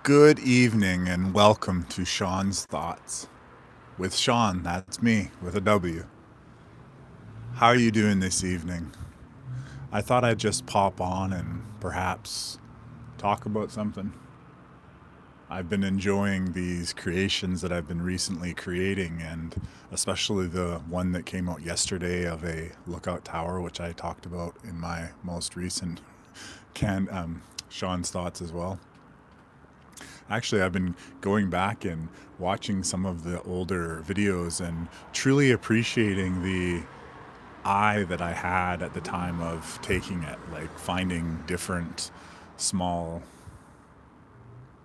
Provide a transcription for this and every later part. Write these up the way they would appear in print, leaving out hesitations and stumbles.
Good evening and welcome to Sean's Thoughts. With Sean, that's me, with a W. How are you doing this evening? I thought I'd just pop on and perhaps talk about something. I've been enjoying these creations that I've been recently creating, and especially the one that came out yesterday of a lookout tower, which I talked about in my most recent Sean's Thoughts as well. Actually, I've been going back and watching some of the older videos and truly appreciating the eye that I had at the time of taking it, like finding different small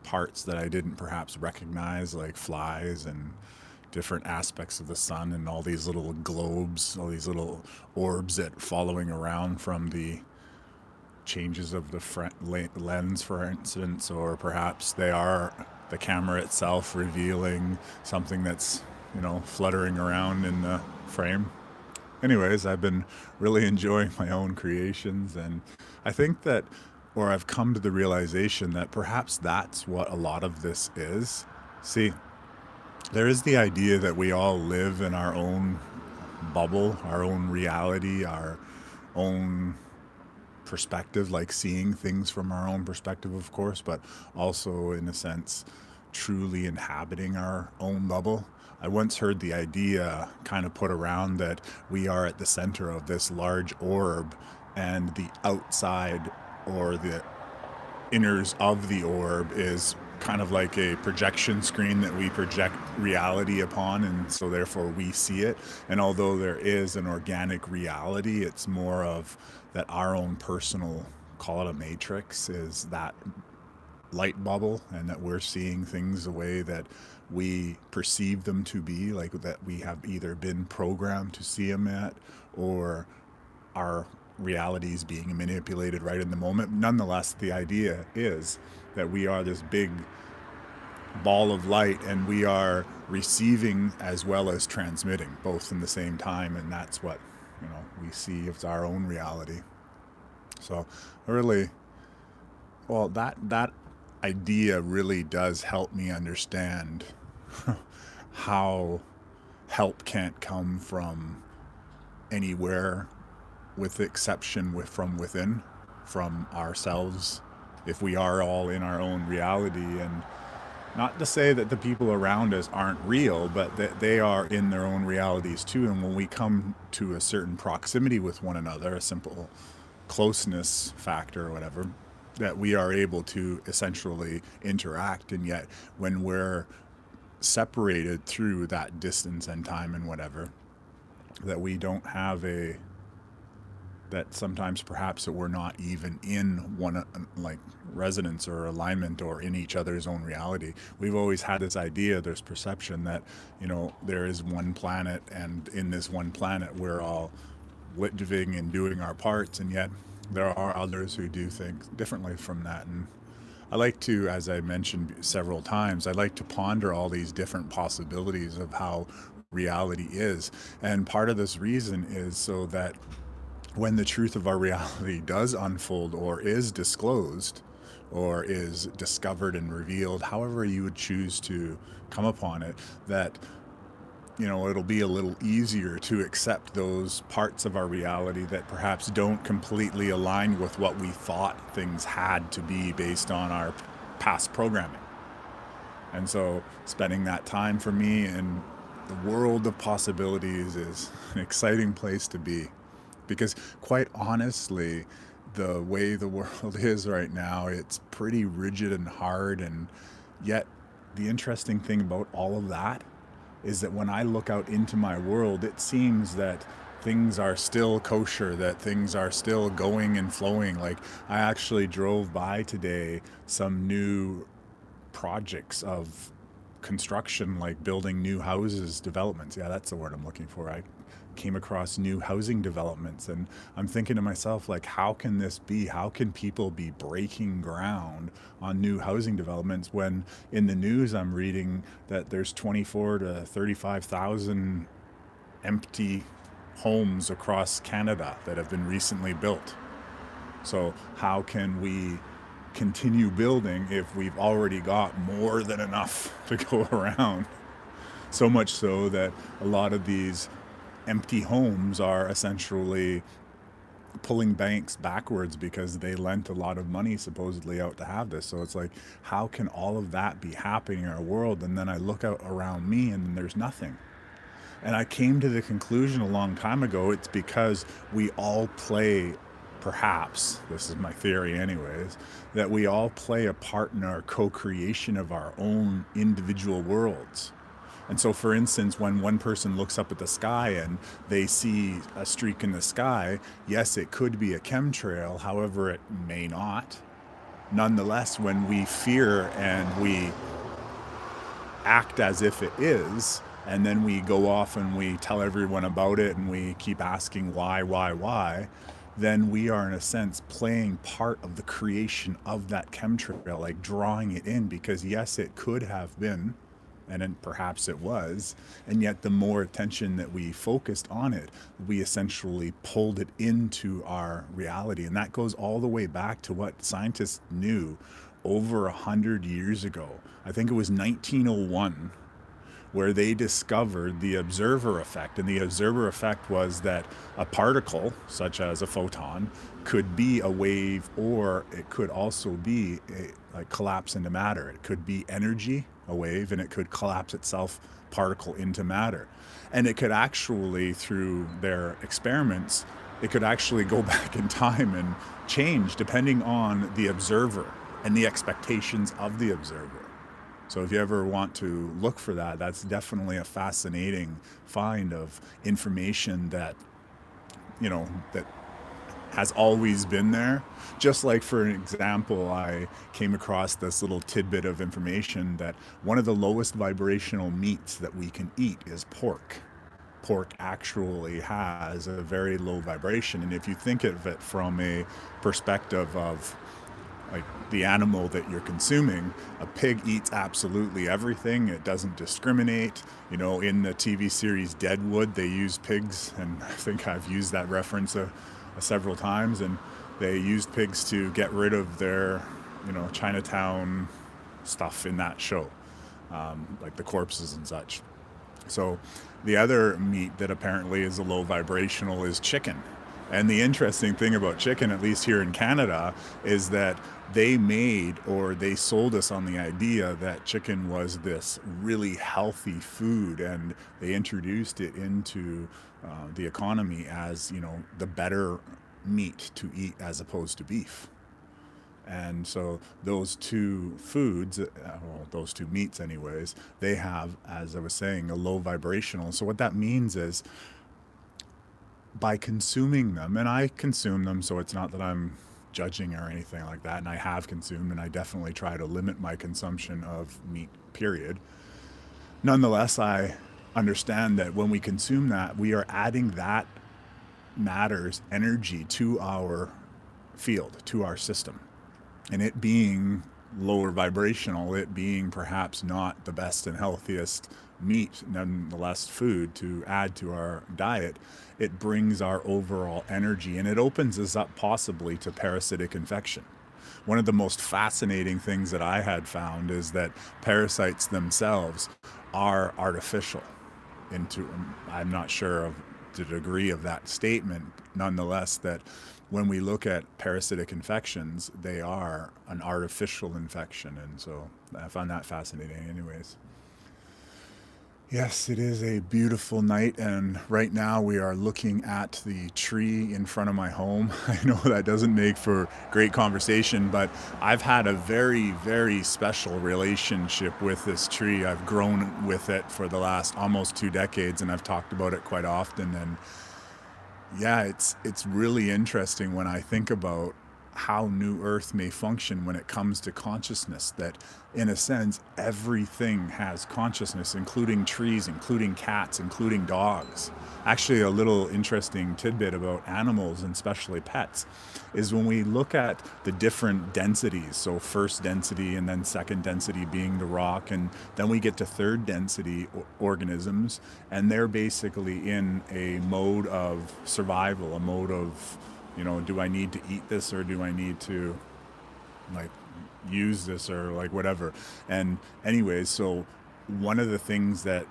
parts that I didn't perhaps recognize, like flies and different aspects of the sun and all these little globes, all these little orbs that following around from the changes of the front lens, for instance, or perhaps they are the camera itself revealing something that's, fluttering around in the frame. Anyways, I've been really enjoying my own creations, and I think that, or I've come to the realization that perhaps that's what a lot of this is. See, there is the idea that we all live in our own bubble, our own reality, our own perspective, like seeing things from our own perspective, of course, but also, in a sense, truly inhabiting our own bubble. I once heard the idea kind of put around that we are at the center of this large orb, and the outside or the inners of the orb is kind of like a projection screen that we project reality upon, and so therefore we see it. And although there is an organic reality, it's more of that our own personal, call it a matrix, is that light bubble, and that we're seeing things the way that we perceive them to be, like that we have either been programmed to see them at, or our reality is being manipulated right in the moment. Nonetheless, the idea is that we are this big ball of light, and we are receiving as well as transmitting both in the same time, and that's what we see as our own reality. So really, well, that idea really does help me understand how help can't come from anywhere, with the exception from within, from ourselves, if we are all in our own reality. And not to say that the people around us aren't real, but that they are in their own realities too. And when we come to a certain proximity with one another, a simple closeness factor or whatever, that we are able to essentially interact. And yet, when we're separated through that distance and time and whatever, that we don't have that sometimes perhaps that we're not even in one, like, resonance or alignment or in each other's own reality. We've always had this idea, there's perception that there is one planet, and in this one planet we're all living and doing our parts, and yet there are others who do things differently from that. And I like to, as I mentioned several times, I like to ponder all these different possibilities of how reality is. And part of this reason is so that when the truth of our reality does unfold, or is disclosed, or is discovered and revealed, however you would choose to come upon it, that it'll be a little easier to accept those parts of our reality that perhaps don't completely align with what we thought things had to be based on our past programming. And so spending that time for me in the world of possibilities is an exciting place to be. Because quite honestly, the way the world is right now, it's pretty rigid and hard. And yet the interesting thing about all of that is that when I look out into my world, it seems that things are still kosher, that things are still going and flowing. Like, I actually drove by today some new projects of construction, like building new houses, developments. Yeah, that's the word I'm looking for. I came across new housing developments, and I'm thinking to myself, like, how can this be? How can people be breaking ground on new housing developments when in the news I'm reading that there's 24 to 35,000 empty homes across Canada that have been recently built? So how can we continue building if we've already got more than enough to go around? So much so that a lot of these empty homes are essentially pulling banks backwards because they lent a lot of money supposedly out to have this. So it's like, how can all of that be happening in our world? And then I look out around me and there's nothing. And I came to the conclusion a long time ago, it's because we all play, perhaps, this is my theory anyways, that we all play a part in our co-creation of our own individual worlds. And so, for instance, when one person looks up at the sky and they see a streak in the sky, yes, it could be a chemtrail, however, it may not. Nonetheless, when we fear and we act as if it is, and then we go off and we tell everyone about it and we keep asking why, then we are in a sense playing part of the creation of that chemtrail, like drawing it in, because yes, it could have been, and then perhaps it was, and yet the more attention that we focused on it, we essentially pulled it into our reality. And that goes all the way back to what scientists knew over 100 years ago. I think it was 1901, where they discovered the observer effect. And the observer effect was that a particle, such as a photon, could be a wave, or it could also be like collapse into matter. It could be energy, a wave, and it could collapse itself, particle, into matter. And it could actually, through their experiments, it could actually go back in time and change depending on the observer and the expectations of the observer. So if you ever want to look for that, that's definitely a fascinating find of information that, that has always been there. Just like, for an example, I came across this little tidbit of information that one of the lowest vibrational meats that we can eat is pork. Pork actually has a very low vibration. And if you think of it from a perspective of like the animal that you're consuming, a pig eats absolutely everything. It doesn't discriminate. In the TV series Deadwood, they use pigs, and I think I've used that reference several times, and they used pigs to get rid of their, Chinatown stuff in that show, like the corpses and such. So the other meat that apparently is a low vibrational is chicken. And the interesting thing about chicken, at least here in Canada, is that they sold us on the idea that chicken was this really healthy food, and they introduced it into the economy as, the better meat to eat as opposed to beef. And so those two foods, those two meats anyways, they have, as I was saying, a low vibrational. So what that means is, by consuming them, and I consume them, so it's not that I'm judging or anything like that, and I have consumed, and I definitely try to limit my consumption of meat, period. Nonetheless, I understand that when we consume that, we are adding that matter's energy to our field, to our system. And it being lower vibrational, it being perhaps not the best and healthiest meat, nonetheless food to add to our diet, it brings our overall energy, and it opens us up possibly to parasitic infection. One of the most fascinating things that I had found is that parasites themselves are artificial. I'm not sure of the degree of that statement, nonetheless, that when we look at parasitic infections, they are an artificial infection. And so I found that fascinating anyways. Yes, it is a beautiful night, and right now we are looking at the tree in front of my home. I know that doesn't make for great conversation, but I've had a very, very special relationship with this tree. I've grown with it for the last almost 2 decades, and I've talked about it quite often. And yeah, it's really interesting when I think about how New Earth may function when it comes to consciousness, that in a sense everything has consciousness, including trees, including cats, including dogs. Actually, a little interesting tidbit about animals, and especially pets, is when we look at the different densities, so first density and then second density being the rock, and then we get to third density organisms, and they're basically in a mode of survival, a mode of, do I need to eat this, or do I need to like use this or like whatever. And anyways, so one of the things that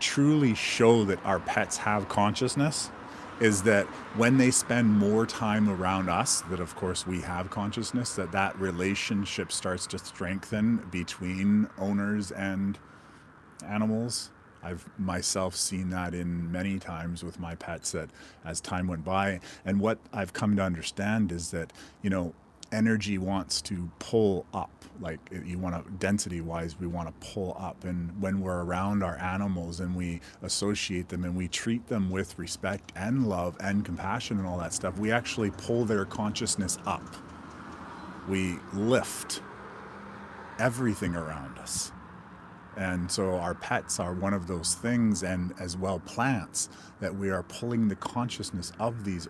truly show that our pets have consciousness is that when they spend more time around us, that of course we have consciousness, that relationship starts to strengthen between owners and animals. I've myself seen that in many times with my pets, that as time went by, and what I've come to understand is that, energy wants to pull up. Like, you want to, density wise, we want to pull up. And when we're around our animals and we associate them and we treat them with respect and love and compassion and all that stuff, we actually pull their consciousness up. We lift everything around us. And so our pets are one of those things, and as well plants, that we are pulling the consciousness of these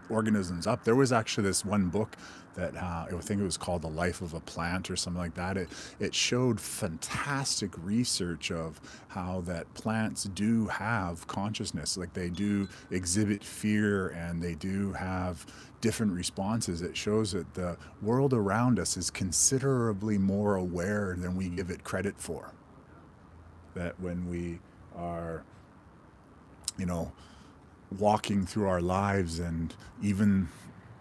organisms up. There was actually this one book that I think it was called The Life of a Plant or something like that. It showed fantastic research of how that plants do have consciousness, like they do exhibit fear and they do have different responses. It shows that the world around us is considerably more aware than we give it credit for. That when we are, walking through our lives, and even,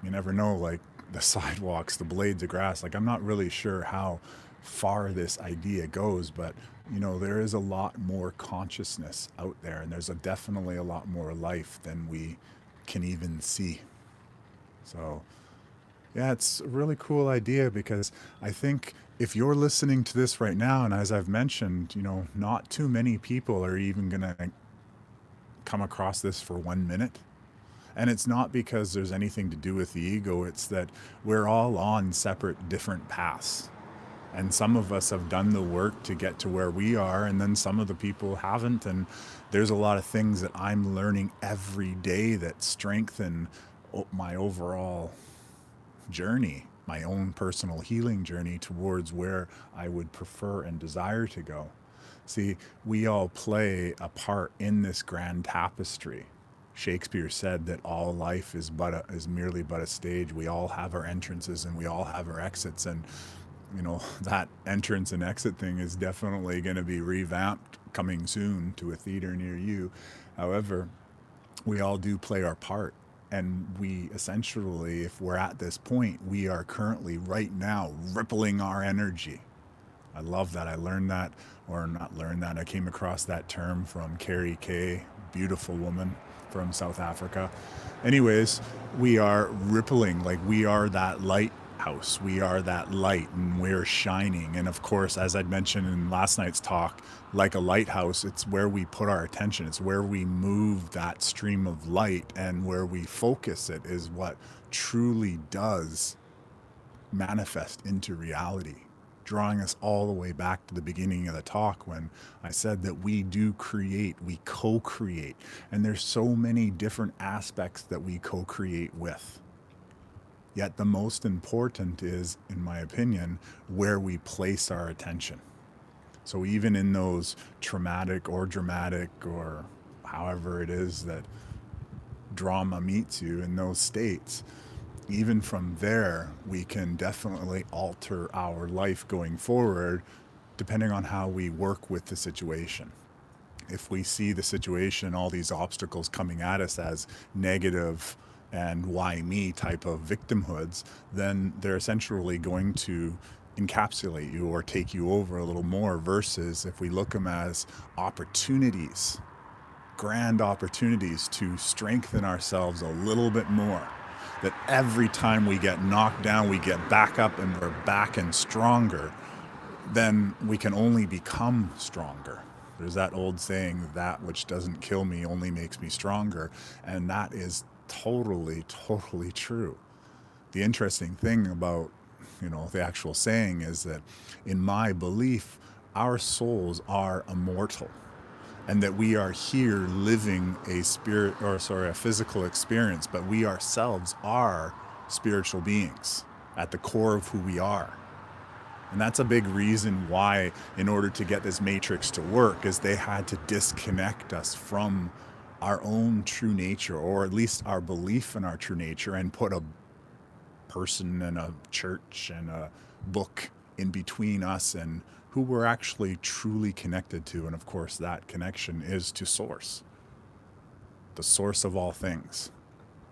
you never know, like the sidewalks, the blades of grass, like I'm not really sure how far this idea goes, but there is a lot more consciousness out there, and there's definitely a lot more life than we can even see. So yeah, it's a really cool idea, because I think if you're listening to this right now, and as I've mentioned, not too many people are even going to come across this for 1 minute. And it's not because there's anything to do with the ego, it's that we're all on separate, different paths. And some of us have done the work to get to where we are, and then some of the people haven't. And there's a lot of things that I'm learning every day that strengthen my overall journey, my own personal healing journey towards where I would prefer and desire to go. See, we all play a part in this grand tapestry. Shakespeare said that all life is merely but a stage. We all have our entrances and we all have our exits, and that entrance and exit thing is definitely going to be revamped coming soon to a theater near you. However, we all do play our part. And we essentially, if we're at this point, we are currently right now rippling our energy. I love that. I learned that, or not learned that, I came across that term from Carrie Kay, beautiful woman from South Africa. Anyways, we are rippling, like we are that lighthouse. We are that light, and we're shining. And of course, as I'd mentioned in last night's talk, like a lighthouse, it's where we put our attention. It's where we move that stream of light, and where we focus it is what truly does manifest into reality. Drawing us all the way back to the beginning of the talk, when I said that we do create, we co-create, and there's so many different aspects that we co-create with. Yet the most important is, in my opinion, where we place our attention. So even in those traumatic or dramatic, or however it is that drama meets you in those states, even from there, we can definitely alter our life going forward, depending on how we work with the situation. If we see the situation, all these obstacles coming at us, as negative and why me type of victimhoods, then they're essentially going to encapsulate you or take you over a little more, versus if we look them as opportunities, grand opportunities to strengthen ourselves a little bit more. That every time we get knocked down, we get back up and we're back and stronger, then we can only become stronger. There's that old saying, that which doesn't kill me only makes me stronger. And that is totally, totally true. The interesting thing about, the actual saying is that, in my belief, our souls are immortal, and that we are here living a physical experience, but we ourselves are spiritual beings at the core of who we are. And that's a big reason why, in order to get this matrix to work, is they had to disconnect us from our own true nature, or at least our belief in our true nature, and put a person and a church and a book in between us and who we're actually truly connected to. And of course, that connection is to Source, the source of all things.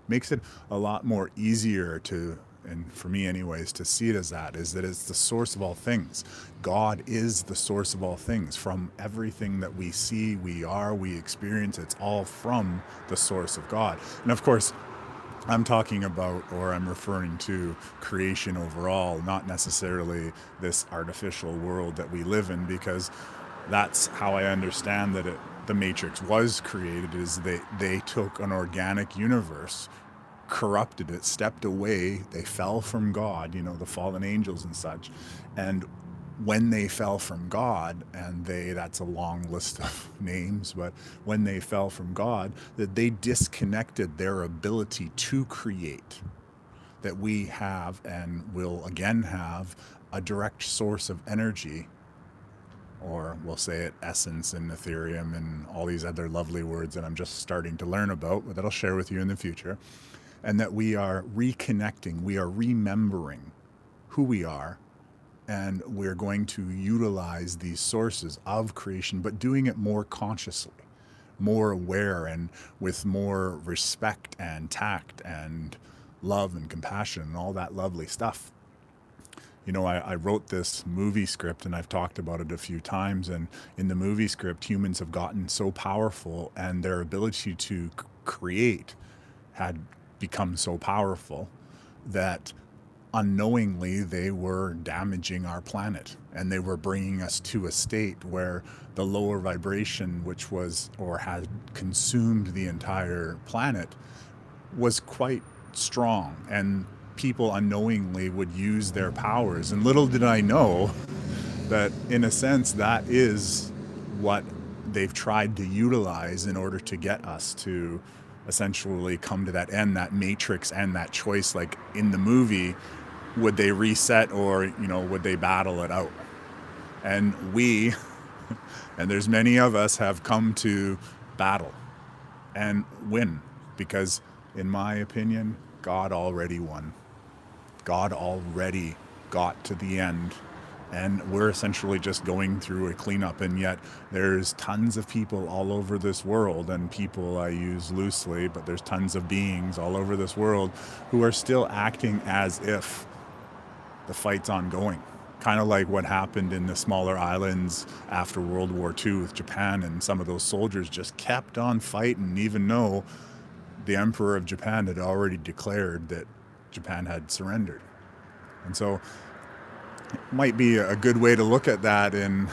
Makes it a lot more easier to, and for me anyways, to see it as that, is that it's the source of all things. God is the source of all things. From everything that we see, we are, we experience, it's all from the source of God. And of course, I'm talking about, or I'm referring to, creation overall, not necessarily this artificial world that we live in, because that's how I understand that the Matrix was created, is they took an organic universe, corrupted it, stepped away, they fell from God, the fallen angels and such. And when they fell from God, and that's a long list of names, but when they fell from God, that they disconnected their ability to create, that we have and will again have a direct source of energy, or we'll say it essence and Ethereum and all these other lovely words that I'm just starting to learn about, but that I'll share with you in the future. And that we are reconnecting, we are remembering who we are, and we're going to utilize these sources of creation, but doing it more consciously, more aware, and with more respect and tact and love and compassion and all that lovely stuff. I wrote this movie script, and I've talked about it a few times, and in the movie script, humans have gotten so powerful, and their ability to create had become so powerful that unknowingly they were damaging our planet, and they were bringing us to a state where the lower vibration, which was or had consumed the entire planet, was quite strong, and people unknowingly would use their powers. And little did I know that in a sense that is what they've tried to utilize in order to get us to essentially come to that end, that matrix and that choice. Like in the movie, would they reset, or would they battle it out? And we and there's many of us have come to battle and win, because in my opinion, God already won. God already got to the end, and we're essentially just going through a cleanup. And yet there's tons of people all over this world, and people I use loosely, but there's tons of beings all over this world who are still acting as if the fight's ongoing. Kind of like what happened in the smaller islands after World War II with Japan, and some of those soldiers just kept on fighting, even though the Emperor of Japan had already declared that Japan had surrendered. And so it might be a good way to look at that in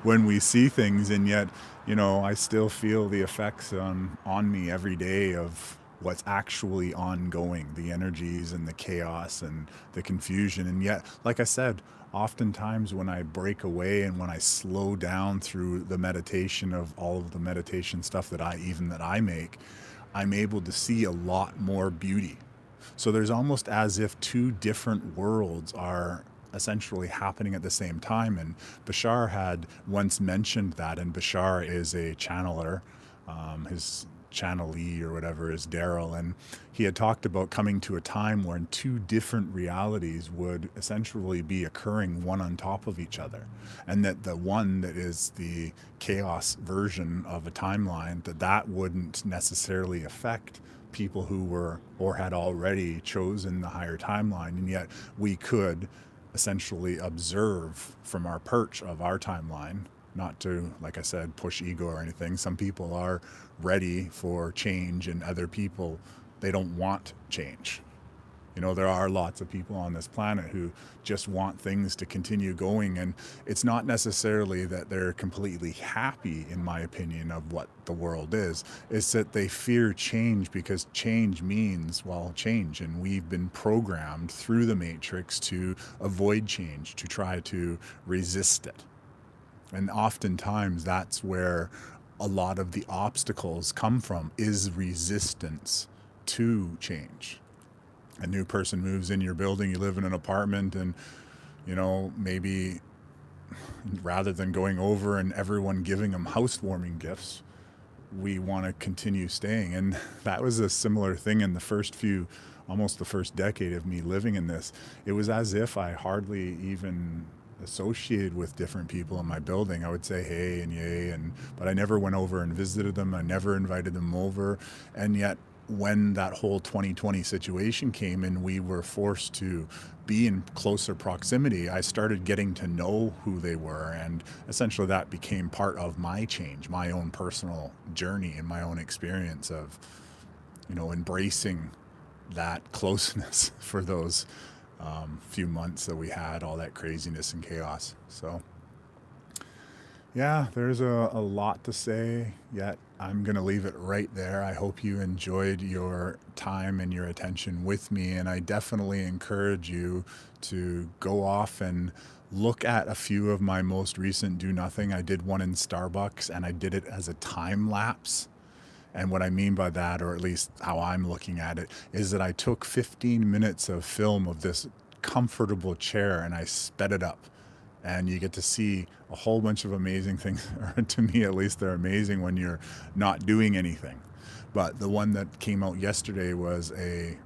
when we see things, and yet, I still feel the effects on me every day of what's actually ongoing, the energies and the chaos and the confusion. And yet, like I said, oftentimes when I break away and when I slow down through the meditation of all of the meditation stuff that I make, I'm able to see a lot more beauty. So there's almost as if two different worlds are essentially happening at the same time. And Bashar had once mentioned that, and Bashar is a channeler. His channelee or whatever is Daryl, and he had talked about coming to a time when two different realities would essentially be occurring one on top of each other, and that the one that is the chaos version of a timeline, that wouldn't necessarily affect people who were or had already chosen the higher timeline, and yet we could essentially observe from our perch of our timeline. Not to, like I said, push ego or anything. Some people are ready for change, and other people, they don't want change. There are lots of people on this planet who just want things to continue going, and it's not necessarily that they're completely happy, in my opinion, of what the world is. It's that they fear change, because change means, well, change, and we've been programmed through the Matrix to avoid change, to try to resist it. And oftentimes that's where a lot of the obstacles come from, is resistance to change. A new person moves in your building, you live in an apartment, and maybe rather than going over and everyone giving them housewarming gifts, we want to continue staying. And that was a similar thing in the first few almost the first decade of me living in this, it was as if I hardly even associated with different people in my building. I would say hey and yay, but I never went over and visited them. I never invited them over. And yet when that whole 2020 situation came and we were forced to be in closer proximity, I started getting to know who they were. And essentially that became part of my change, my own personal journey and my own experience of, embracing that closeness for those few months that we had all that craziness and chaos. So yeah, there's a lot to say, yet I'm going to leave it right there. I hope you enjoyed your time and your attention with me, and I definitely encourage you to go off and look at a few of my most recent Do Nothing. I did one in Starbucks, and I did it as a time lapse. And what I mean by that, or at least how I'm looking at it, is that I took 15 minutes of film of this comfortable chair and I sped it up. And you get to see a whole bunch of amazing things. To me, at least, they're amazing when you're not doing anything. But the one that came out yesterday was a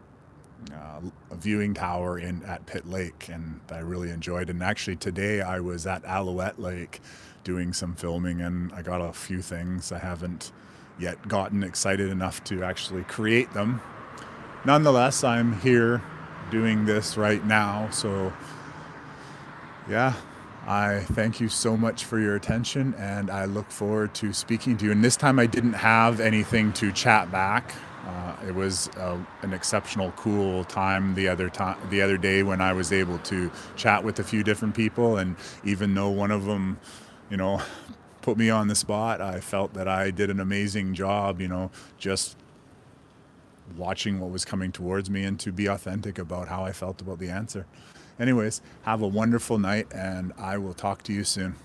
viewing tower at Pitt Lake, and I really enjoyed. And actually, today I was at Alouette Lake doing some filming, and I got a few things. I haven't yet gotten excited enough to actually create them. Nonetheless, I'm here doing this right now, so yeah, I thank you so much for your attention, and I look forward to speaking to you. And this time I didn't have anything to chat back. It was an exceptional, cool time the other day when I was able to chat with a few different people, and even though one of them, put me on the spot, I felt that I did an amazing job, just watching what was coming towards me and to be authentic about how I felt about the answer. Anyways, have a wonderful night, and I will talk to you soon.